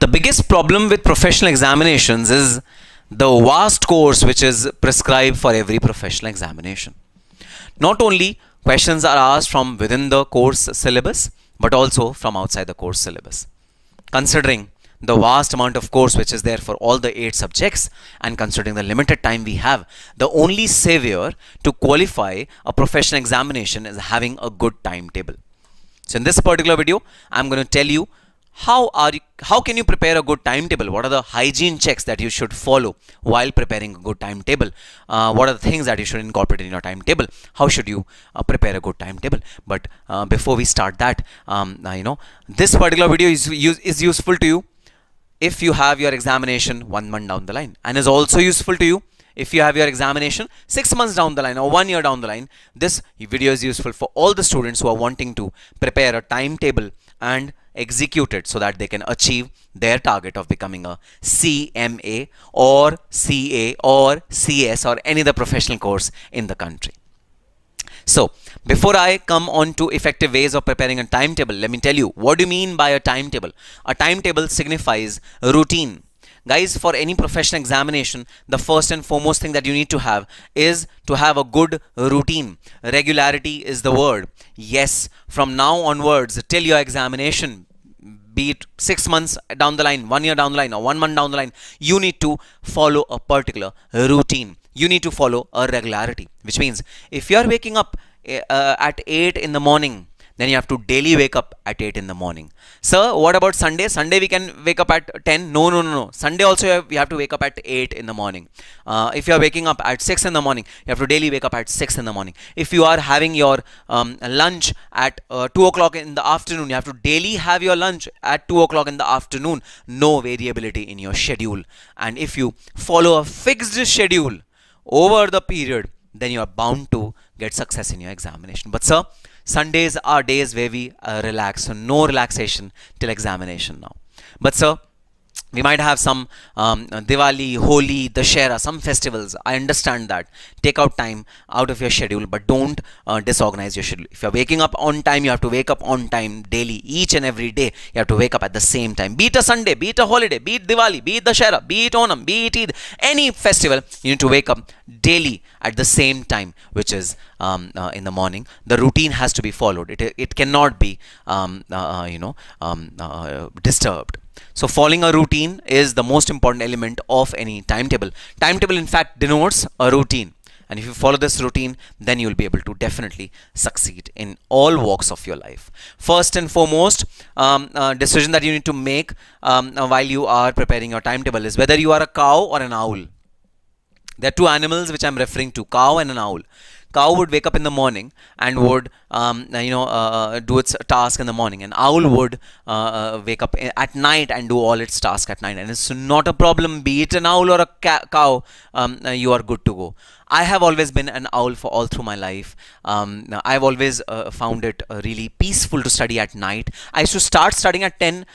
biggest problem with professional examinations is the vast course which is prescribed for every professional examination. Not only questions are asked from within the course syllabus, but also from outside the course syllabus. Considering the vast amount of course which is there for all the 8 subjects, and considering the limited time we have, the only savior to qualify a professional examination is having a good timetable. So in this particular video, I'm going to tell you how can you prepare a good timetable? What are the hygiene checks that you should follow while preparing a good timetable? What are the things that you should incorporate in your timetable? How should you prepare a good timetable? But before we start that, this particular video is useful to you if you have your examination 1 month down the line, and is also useful to you if you have your examination 6 months down the line or 1 year down the line. This video is useful for all the students who are wanting to prepare a timetable and execute it so that they can achieve their target of becoming a CMA or CA or CS or any other professional course in the country. So before I come on to effective ways of preparing a timetable, let me tell you, what do you mean by a timetable? A timetable signifies routine. Guys, for any professional examination, the first and foremost thing that you need to have is to have a good routine. Regularity is the word. Yes, from now onwards till your examination, be it 6 months down the line, 1 year down the line, or 1 month down the line, you need to follow a particular routine. You need to follow a regularity, which means if you are waking up at 8 in the morning, then you have to daily wake up at 8 in the morning. Sir, what about Sunday? Sunday we can wake up at 10? No. Sunday also you have to wake up at 8 in the morning. If you are waking up at 6 in the morning, you have to daily wake up at 6 in the morning. If you are having your lunch at 2 o'clock in the afternoon, you have to daily have your lunch at 2 o'clock in the afternoon. No variability in your schedule. And if you follow a fixed schedule over the period, then you are bound to get success in your examination. But sir, Sundays are days where we relax, so no relaxation till examination now. But sir, we might have some Diwali, Holi, Dashera, some festivals. I understand that. Take out time out of your schedule, but don't disorganize your schedule. If you're waking up on time, you have to wake up on time daily. Each and every day, you have to wake up at the same time. Be it a Sunday, be it a holiday, be it Diwali, be it Dashera, be it Onam, be it Eid, any festival, you need to wake up daily at the same time, which is in the morning. The routine has to be followed. It cannot be disturbed. So following a routine is the most important element of any timetable. Timetable in fact denotes a routine, and if you follow this routine, then you will be able to definitely succeed in all walks of your life. First and foremost, decision that you need to make while you are preparing your timetable is whether you are a cow or an owl. There are 2 animals which I'm referring to, cow and an owl. Cow would wake up in the morning and would do its task in the morning, and owl would wake up at night and do all its tasks at night. And it's not a problem, be it an owl or a cow, you are good to go. I have always been an owl for all through my life. I've always found it really peaceful to study at night. I used to start studying at 10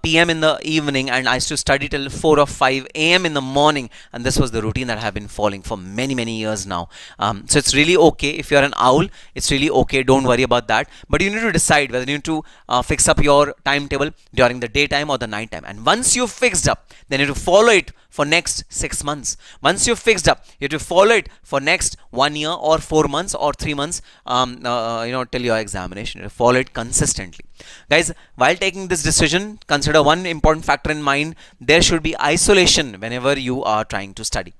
p.m. in the evening, and I used to study till 4 or 5 a.m. in the morning, and this was the routine that I have been following for many years now. So it's really okay if you're an owl. It's really okay, don't worry about that. But you need to decide whether you need to fix up your timetable during the daytime or the night time. And once you've fixed up, then you have to follow it for next 6 months. Once you've fixed up, you have to follow it for next 1 year or 4 months or 3 months, till your examination. You have to follow it consistently. Guys, while taking this decision, consider one important factor in mind. There should be isolation whenever you are trying to study.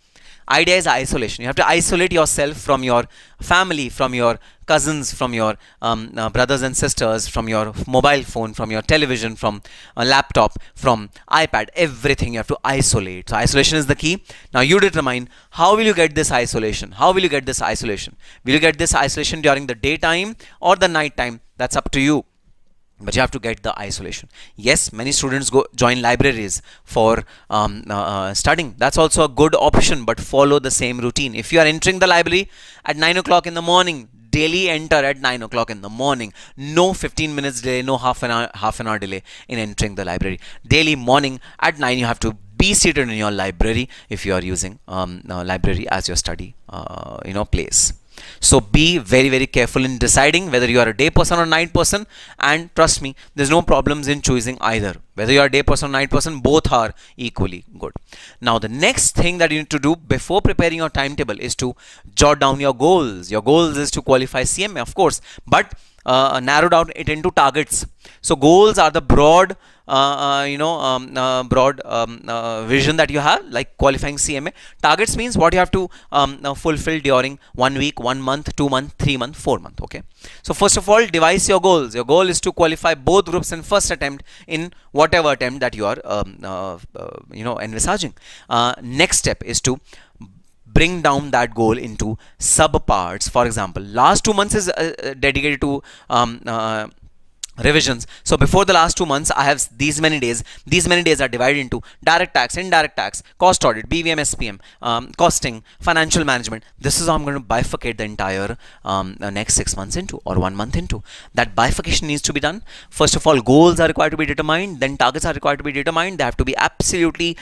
Idea is isolation. You have to isolate yourself from your family, from your cousins, from your brothers and sisters, from your mobile phone, from your television, from a laptop, from iPad, everything you have to isolate. So isolation is the key. Now you determine how will you get this isolation. How will you get this isolation? Will you get this isolation during the daytime or the night time? That's up to you. But you have to get the isolation. Yes, many students join libraries for studying. That's also a good option, but follow the same routine. If you are entering the library at 9 o'clock in the morning, daily enter at 9 o'clock in the morning. No 15 minutes delay, no half an hour delay in entering the library. Daily morning at 9 you have to be seated in your library if you are using library as your study place. So be very, very careful in deciding whether you are a day person or night person. And trust me, there's no problems in choosing either. Whether you are a day person or night person, both are equally good. Now, the next thing that you need to do before preparing your timetable is to jot down your goals. Your goals is to qualify CMA, of course, but narrow down it into targets. So goals are the broad vision that you have, like qualifying CMA. Targets means what you have to fulfill during 1 week, 1 month, 2 month, 3 month, 4 month. Okay. So first of all, devise your goals. Your goal is to qualify both groups in first attempt in whatever attempt that you are envisaging. Next step is to bring down that goal into sub parts. For example, last 2 months is dedicated to revisions. So before the last 2 months, I have these many days. These many days are divided into direct tax, indirect tax, cost audit, BVM, SPM, costing, financial management. This is how I'm going to bifurcate the entire next 6 months into, or 1 month into. That bifurcation needs to be done. First of all, goals are required to be determined. Then targets are required to be determined. They have to be absolutely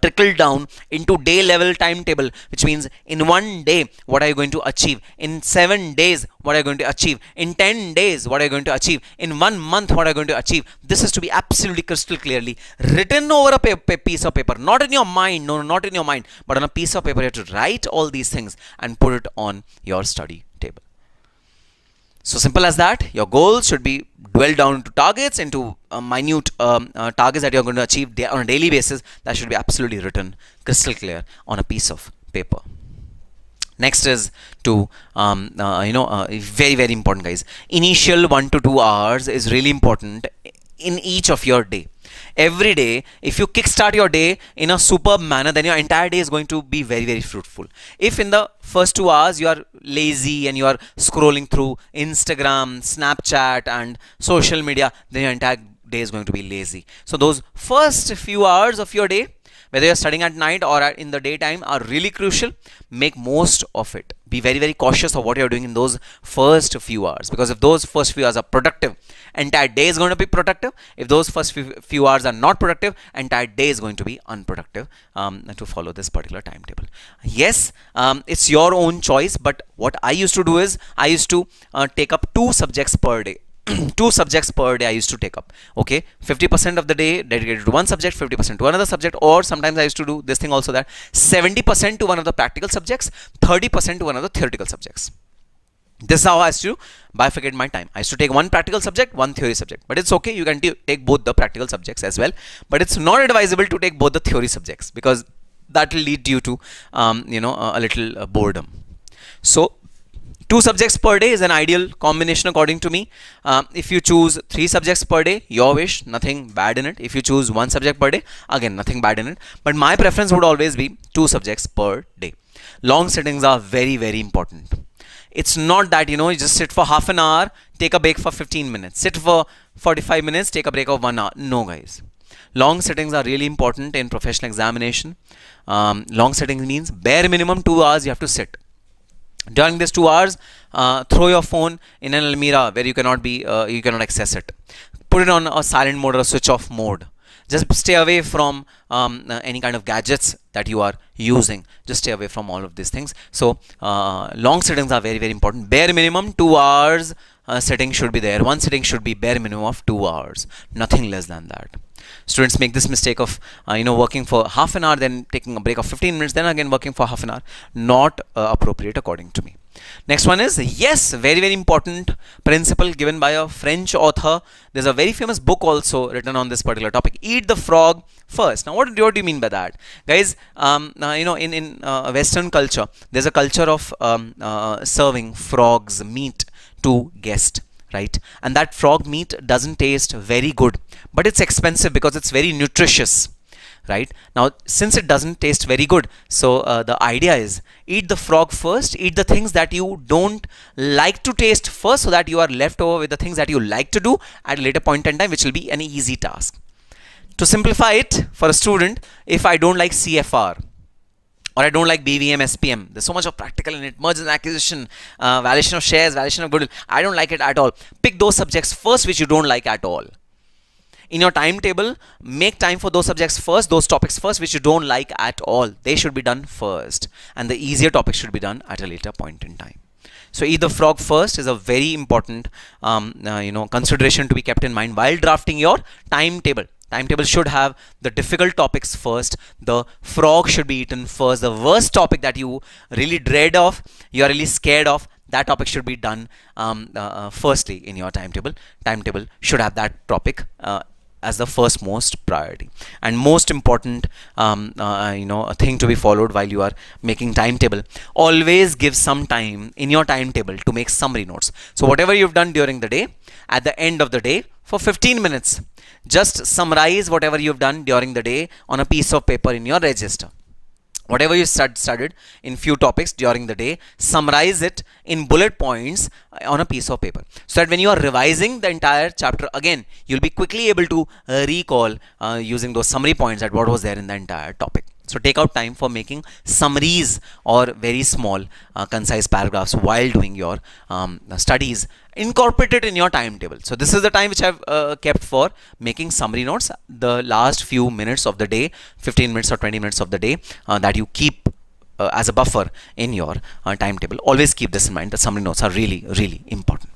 trickled down into day level timetable, which means in 1 day, what are you going to achieve? In 7 days, what are you going to achieve? In 10 days, what are you going to achieve? In 1 month, what are you going to achieve? This is to be absolutely crystal clearly written over a piece of paper, not in your mind, no, not in your mind, but on a piece of paper. You have to write all these things and put it on your study table. So simple as that. Your goals should be dwelled down into targets, into minute targets that you're going to achieve on a daily basis. That should be absolutely written crystal clear on a piece of paper. Next is to very, very important, guys. Initial 1 to 2 hours is really important in each of your day. Every day, if you kickstart your day in a superb manner, then your entire day is going to be very, very fruitful. If in the first 2 hours you are lazy and you are scrolling through Instagram, Snapchat and social media, then your entire day is going to be lazy. So those first few hours of your day, whether you're studying at night or in the daytime, are really crucial. Make most of it. Be very, very cautious of what you're doing in those first few hours, because if those first few hours are productive, entire day is going to be productive. If those first few hours are not productive, entire day is going to be unproductive to follow this particular timetable. Yes, it's your own choice, but what I used to do is I used to take up 2 subjects per day. 2 subjects per day I used to take up. Okay, 50% of the day dedicated to one subject, 50% to another subject, or sometimes I used to do this thing also, that 70% to one of the practical subjects, 30% to one of the theoretical subjects. This is how I used to bifurcate my time. I used to take one practical subject, one theory subject. But it's okay, you can take both the practical subjects as well. But it's not advisable to take both the theory subjects, because that will lead you to a little boredom. So 2 subjects per day is an ideal combination according to me. If you choose 3 subjects per day, your wish, nothing bad in it. If you choose 1 subject per day, again, nothing bad in it. But my preference would always be 2 subjects per day. Long sittings are very, very important. It's not that, you just sit for half an hour, take a break for 15 minutes. Sit for 45 minutes, take a break of 1 hour. No, guys. Long sittings are really important in professional examination. Long sittings means bare minimum 2 hours you have to sit. During these 2 hours, throw your phone in an almirah where you cannot access it. Put it on a silent mode or a switch off mode. Just stay away from any kind of gadgets that you are using. Just stay away from all of these things. So long sittings are very, very important. Bare minimum 2 hours sitting should be there. One sitting should be bare minimum of 2 hours. Nothing less than that. Students make this mistake of working for half an hour, then taking a break of 15 minutes, then again working for half an hour. Not appropriate according to me. Next one is, yes, very, very important principle given by a French author. There's a very famous book also written on this particular topic. Eat the frog first. Now, what do you mean by that, guys? In Western culture, there's a culture of serving frogs meat to guests. Right, and that frog meat doesn't taste very good, but it's expensive because it's very nutritious. Right, now, since it doesn't taste very good, so the idea is eat the frog first, eat the things that you don't like to taste first, so that you are left over with the things that you like to do at a later point in time, which will be an easy task. To simplify it for a student, if I don't like CFR, or I don't like BVM, SPM, there's so much of practical in it, mergers and acquisition, valuation of shares, valuation of goodwill, I don't like it at all. Pick those subjects first which you don't like at all. In your timetable, make time for those subjects first, those topics first which you don't like at all. They should be done first, and the easier topics should be done at a later point in time. So eat the frog first is a very important consideration to be kept in mind while drafting your timetable. Timetable should have the difficult topics first. The frog should be eaten first. The worst topic that you really dread of, you are really scared of, that topic should be done firstly in your timetable. Timetable should have that topic as the first most priority and most important thing to be followed while you are making timetable. Always give some time in your timetable to make summary notes. So whatever you've done during the day, at the end of the day, for 15 minutes, just summarize whatever you've done during the day on a piece of paper in your register. Whatever you studied in few topics during the day, summarize it in bullet points on a piece of paper, so that when you are revising the entire chapter again, you'll be quickly able to recall using those summary points at what was there in the entire topic. So take out time for making summaries or very small concise paragraphs while doing your studies. Incorporate it in your timetable. So this is the time which I've kept for making summary notes, the last few minutes of the day, 15 minutes or 20 minutes of the day that you keep as a buffer in your timetable. Always keep this in mind. The summary notes are really, really important.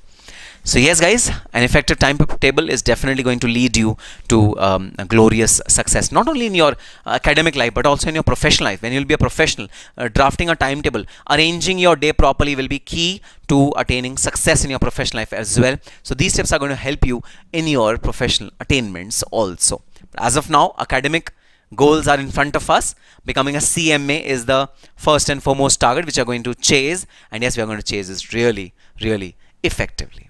So yes guys, an effective timetable is definitely going to lead you to a glorious success, not only in your academic life but also in your professional life. When you'll be a professional, drafting a timetable, arranging your day properly will be key to attaining success in your professional life as well. So these tips are going to help you in your professional attainments also. As of now, academic goals are in front of us. Becoming a CMA is the first and foremost target which we are going to chase, and yes, we are going to chase this really, really effectively.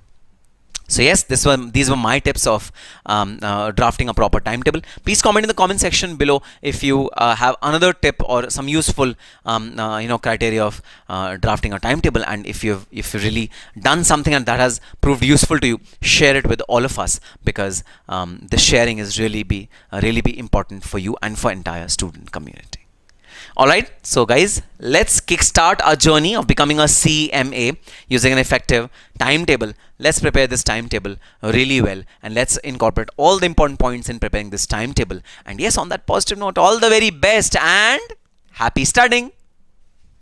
So yes, these were my tips of drafting a proper timetable. Please comment in the comment section below if you have another tip or some useful criteria of drafting a timetable, and if you've really done something and that has proved useful to you, share it with all of us, because the sharing is really be important for you and for entire student community. Alright, so guys, let's kickstart our journey of becoming a CMA using an effective timetable. Let's prepare this timetable really well, and let's incorporate all the important points in preparing this timetable. And yes, on that positive note, all the very best and happy studying!